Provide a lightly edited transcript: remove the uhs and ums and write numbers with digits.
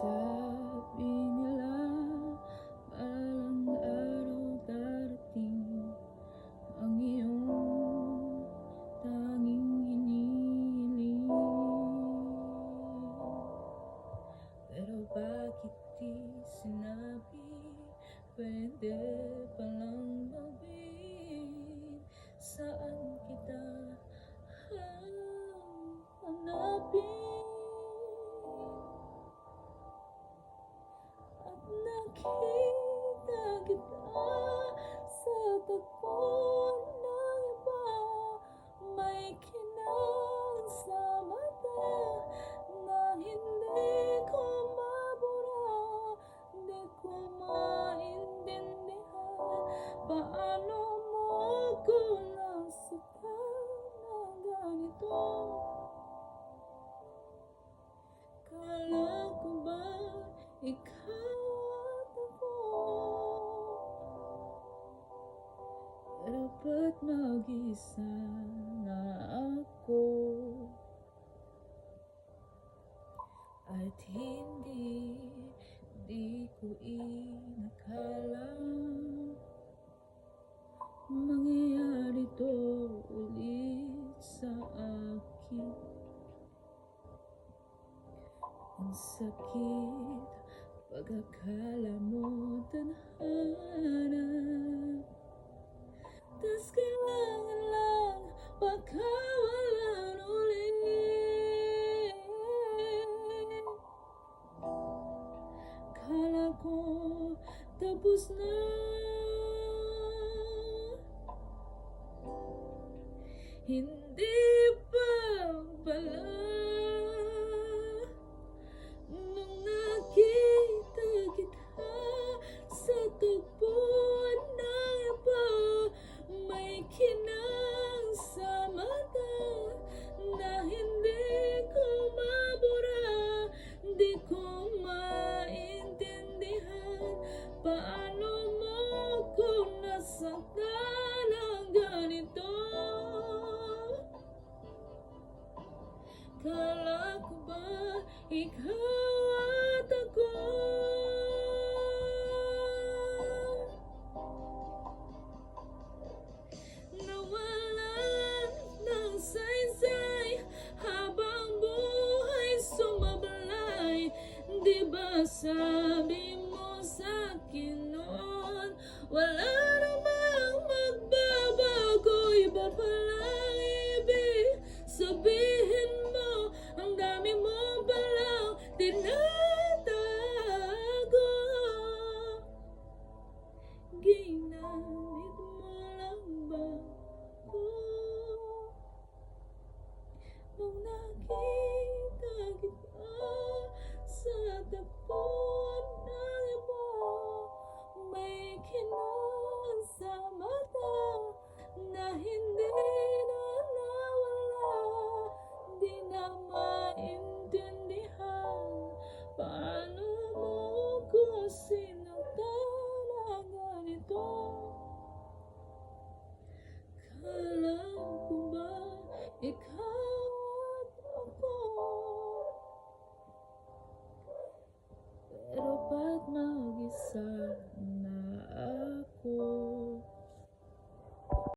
Sabi nila balang araw darating ang iyong tanging hinihiling. Pero bakit di sinabi? Pwede palang gawin. Saan kita hanapin? At nakita kita sa tagpo ng iba. May kinang sa mata na hindi ko mabura. Di ko maintindihan paano mo ko nasaktan ng ganito. Kala ko ba ikaw at ako? Pero ba't mag-isa na ako? At di ko inakalang mangyayari to ulit sa akin. Ang sakit pag akala mo tadhana, tas kailangan lang pagkawalan ulit. Kala ko tapos na, hindi pa pala. Nung nakita kita sa tagpo ng iba, may kinang sa mata na hindi ko mabura. Di ko maintindihan paano mo ko nasaktan ng ganito. Kala ko ba ikaw